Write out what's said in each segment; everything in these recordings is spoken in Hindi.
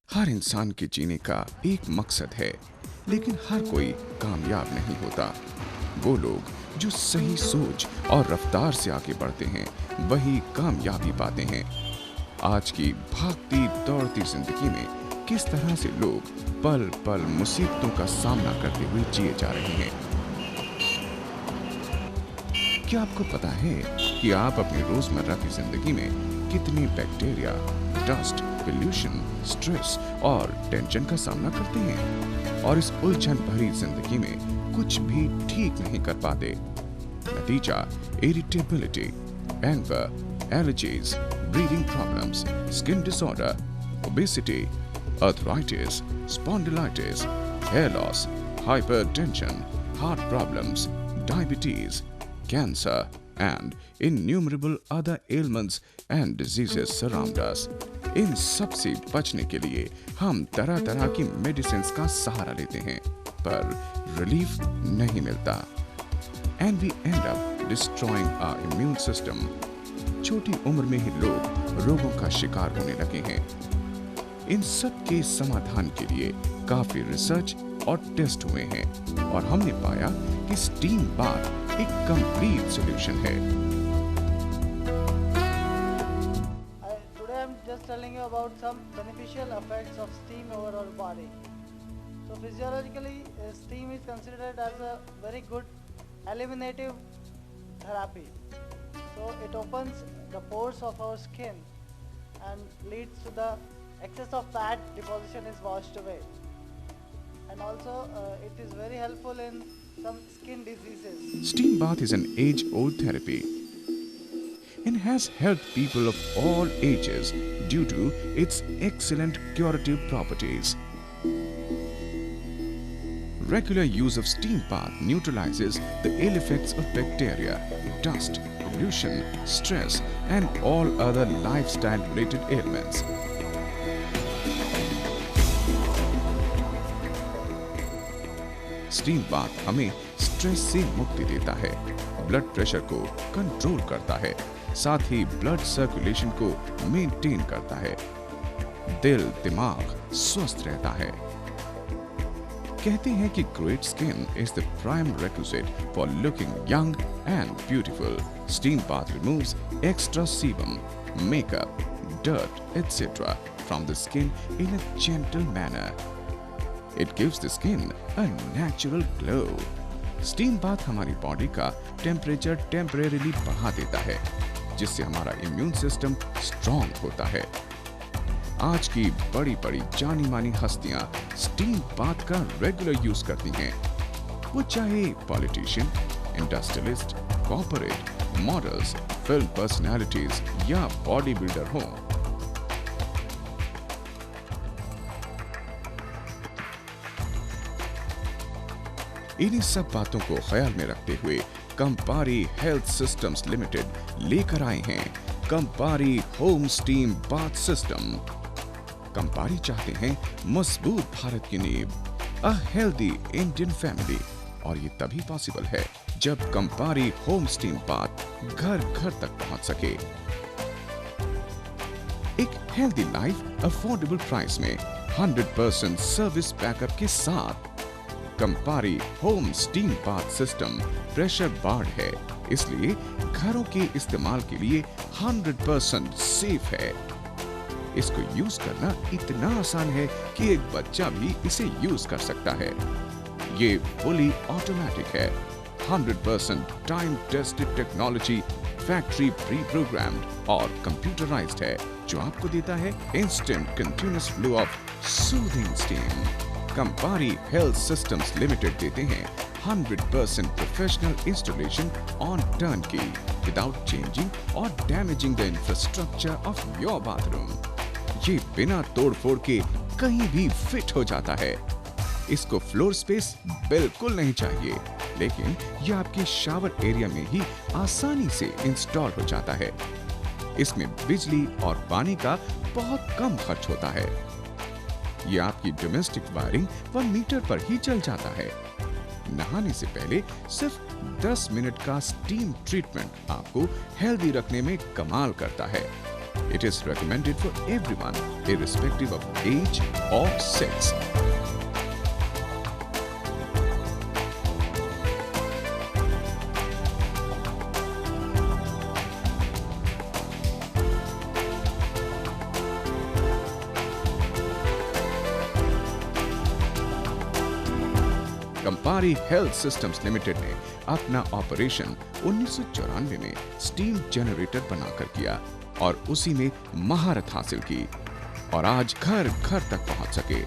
हर इंसान के जीने का एक मकसद है, लेकिन हर कोई कामयाब नहीं होता। वो लोग जो सही सोच और रफ्तार से आगे बढ़ते हैं, वही कामयाबी पाते हैं। आज की भागती दौड़ती जिंदगी में किस तरह से लोग पल पल मुसीबतों का सामना करते हुए जिए जा रहे हैं। क्या आपको पता है कि आप अपनी रोजमर्रा की जिंदगी में कितने बैक्टीरिया, डस्ट, पोल्यूशन, स्ट्रेस और टेंशन का सामना करते हैं, और इस उलझन भरी जिंदगी में कुछ भी ठीक नहीं कर पाते। नतीजा irritability, anger, allergies, breathing problems, skin disorder, obesity, arthritis, spondylitis, hair loss, hypertension, heart problems, diabetes, cancer, and innumerable other ailments and diseases surround us. इन सब से बचने के लिए हम तरह तरह की मेडिसिन्स का सहारा लेते हैं, पर रिलीफ नहीं मिलता। And we end up destroying our immune system. छोटी उम्र में ही लोग रोगों का शिकार होने लगे हैं। इन सब के समाधान के लिए काफी रिसर्च और टेस्ट हुए हैं, और हमने पाया कि स्टीम बाथ एक कंप्लीट सॉल्यूशन है। Today I'm just telling you about some beneficial effects of steam over our body. So physiologically, steam is considered as a very good eliminative therapy. So it opens the pores of our skin and leads to the excess of fat deposition is washed away, and also it is very helpful in some skin diseases. Steam bath is an age-old therapy and has helped people of all ages due to its excellent curative properties. Regular use of steam bath neutralizes the ill effects of bacteria, dust, pollution, stress, and all other lifestyle-related ailments. Steam bath हमें स्ट्रेस से मुक्ति देता है, ब्लड प्रेशर को कंट्रोल करता है, साथ ही ब्लड सर्कुलेशन को मेंटेन करता है, दिल दिमाग स्वस्थ रहता है। कहते हैं कि great skin is the prime requisite for looking young and beautiful. Steam bath removes extra sebum, makeup, dirt, etc. from the skin in a gentle manner. It gives the skin a natural glow. Steam bath हमारी बॉडी का टेम्परेचर टेम्परेरीली बढ़ा देता है, जिससे हमारा इम्यून सिस्टम स्ट्रॉन्ग होता है। आज की बड़ी बड़ी जानी मानी हस्तियां स्टीम बाथ का रेगुलर यूज करती हैं, वो चाहे politician, industrialist, corporate, models, film personalities या बॉडी बिल्डर हों। इन्हीं सब बातों को ख्याल में रखते हुए कंपारी हेल्थ सिस्टम्स लिमिटेड लेकर आए हैं कंपारी होम स्टीम बाथ सिस्टम। कंपारी चाहते हैं मजबूत भारत की नींव, अ हेल्दी इंडियन फैमिली, और ये तभी पॉसिबल है जब कंपारी होम स्टीम बाथ घर घर तक पहुंच सके। एक हेल्दी लाइफ अफोर्डेबल प्राइस में 100% सर्विस बैकअप के साथ। Kampari home steam bath system pressure बार्ड है, इसलिए घरों के इस्तेमाल के लिए 100% सेफ है। इसको यूज करना इतना आसान है कि एक बच्चा भी इसे यूज कर सकता है। ये फुली ऑटोमेटिक है, 100% time tested technology, factory pre programmed और कंप्यूटराइज्ड है, जो आपको देता है instant continuous flow of soothing steam. Kampari health systems limited देते हैं 100% professional installation on turnkey, without changing और damaging the infrastructure of your bathroom. ये बिना तोड़फोड़ के कहीं भी फिट हो जाता है। इसको फ्लोर स्पेस बिल्कुल नहीं चाहिए, लेकिन ये आपके शावर एरिया में ही आसानी से इंस्टॉल हो जाता है। इसमें बिजली और पानी का बहुत कम खर्च होता है। ये आपकी डोमेस्टिक वायरिंग 1 मीटर पर ही चल जाता है। नहाने से पहले सिर्फ 10 मिनट का स्टीम ट्रीटमेंट आपको हेल्दी रखने में कमाल करता है। It is recommended for everyone, irrespective of age or sex. Kampari health systems limited ने अपना ऑपरेशन 1994 में स्टीम जनरेटर बनाकर किया और उसी में महारत हासिल की और आज घर घर तक पहुंच सके।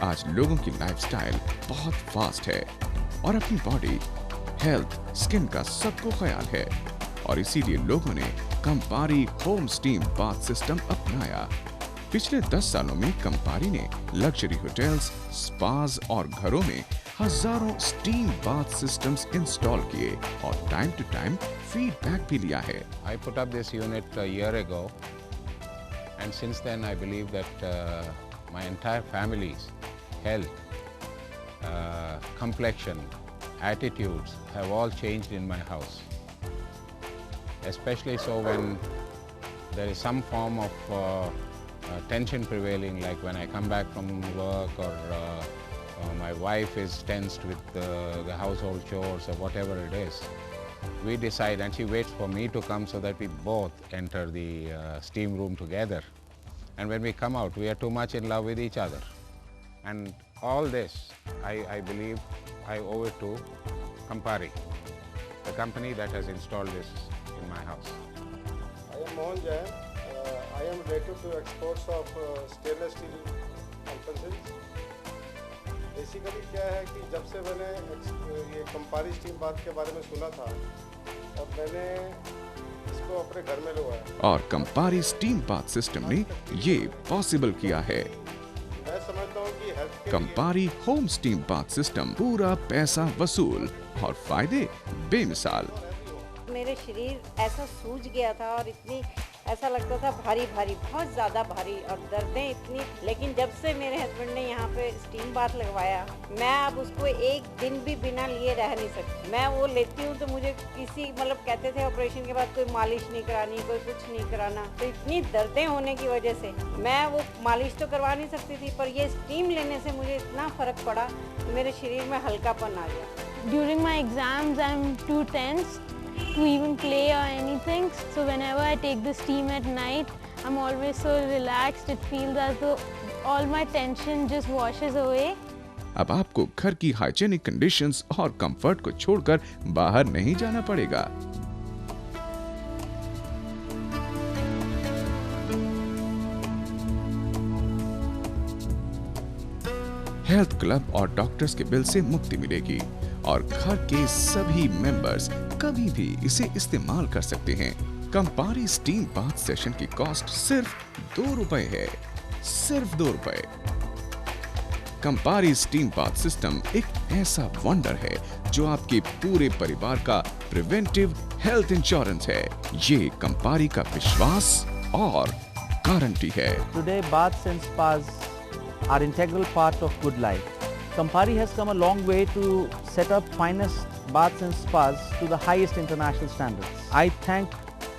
आज लोगों की लाइफस्टाइल बहुत फास्ट है और अपनी बॉडी, हेल्थ, स्किन का सबको ख्याल है और इसीलिए लोगों ने कंपारी होम स्टीम बाथ सिस्टम अपनाया। पिछले 10 सालों में कंपारी ने लग्जरी होटल्स, स्पाज और घरों में हजारों स्टीम बाथ सिस्टम्स इंस्टॉल किए और टाइम टू टाइम फीडबैक भी लिया है। I put up this unit a year ago, and since then I believe that my entire family's health, complexion, attitudes have all changed in my house. Especially so when there is some form of tension prevailing, like when I come back from work or my wife is tensed with the household chores or whatever it is. We decide, and she waits for me to come so that we both enter the steam room together. And when we come out, we are too much in love with each other. And all this, I believe, I owe it to Campari, the company that has installed this in my house. I am Mohan Jain. I am related to exports of stainless steel utensils. Basically क्या है कि जब से मैंने ये कंपारी स्टीम बाथ के बारे में सुना था और मैंने इसको अपने घर में लगवाया और कंपारी स्टीम बाथ सिस्टम ने ये पॉसिबल किया है। मैं समझता हूँ कि हेल्थ के कंपारी होम स्टीम बाथ सिस्टम पूरा पैसा वसूल और फायदे बेमिसाल। मेरे शरीर ऐसा सूज गया था और इतनी ऐसा लगता था भारी भारी, बहुत ज़्यादा भारी और दर्दें इतनी, लेकिन जब से मेरे हस्बैंड ने यहाँ पे स्टीम बाथ लगवाया, मैं अब उसको एक दिन भी बिना लिए रह नहीं सकती। मैं वो लेती हूँ तो मुझे किसी मतलब कहते थे ऑपरेशन के बाद कोई मालिश नहीं करानी, कोई कुछ नहीं कराना, तो इतनी दर्दें होने की वजह से मैं वो मालिश तो करवा नहीं सकती थी, पर ये स्टीम लेने से मुझे इतना फ़र्क पड़ा कि मेरे शरीर में हल्कापन आ गया। During my exams, I'm too tense to even play or anything. So whenever I take the steam at night, I'm always so relaxed. It feels as though all my tension just washes away. अब आपको घर की हाइजीनिक कंडीशंस और कंफर्ट को छोड़कर बाहर नहीं जाना पड़ेगा। हेल्थ क्लब और डॉक्टर्स के बिल से मुक्ति मिलेगी और घर के सभी मेंबर्स कभी भी इसे इस्तेमाल कर सकते हैं। कंपारी स्टीम बाथ सेशन की कॉस्ट सिर्फ ₹2 है, सिर्फ ₹2। कंपारी स्टीम बाथ सिस्टम एक ऐसा वंडर है जो आपके पूरे परिवार का प्रिवेंटिव हेल्थ इंश्योरेंस है। ये कंपारी का विश्वास और गारंटी है। Today, baths and spas are integral part of good life. Campari has come a long way to set up finest baths and spas to the highest international standards. I thank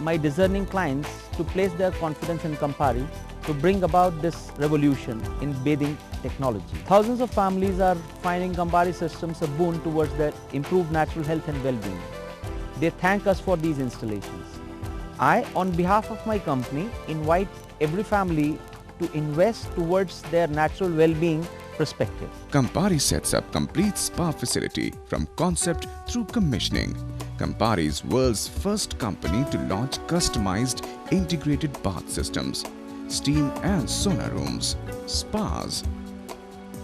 my discerning clients to place their confidence in Campari to bring about this revolution in bathing technology. Thousands of families are finding Campari systems a boon towards their improved natural health and well-being. They thank us for these installations. I, on behalf of my company, invite every family to invest towards their natural well-being perspective. Campari sets up complete spa facility from concept through commissioning. Campari is world's first company to launch customized integrated bath systems, steam and sauna rooms, spas,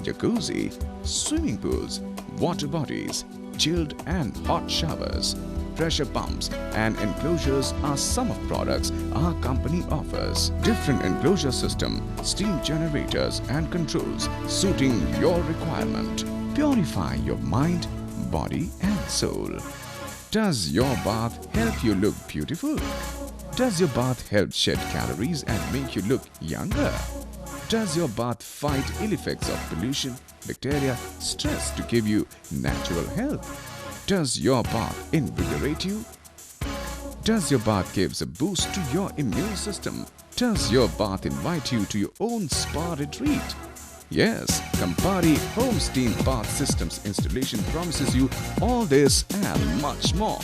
jacuzzi, swimming pools, water bodies, chilled and hot showers, pressure pumps and enclosures are some of products our company offers. Different enclosure system, steam generators and controls suiting your requirement. Purify your mind, body and soul. Does your bath help you look beautiful? Does your bath help shed calories and make you look younger? Does your bath fight ill effects of pollution, bacteria, stress to give you natural health? Does your bath invigorate you? Does your bath gives a boost to your immune system? Does your bath invite you to your own spa retreat? Yes, Campari Home Steam Bath Systems installation promises you all this and much more.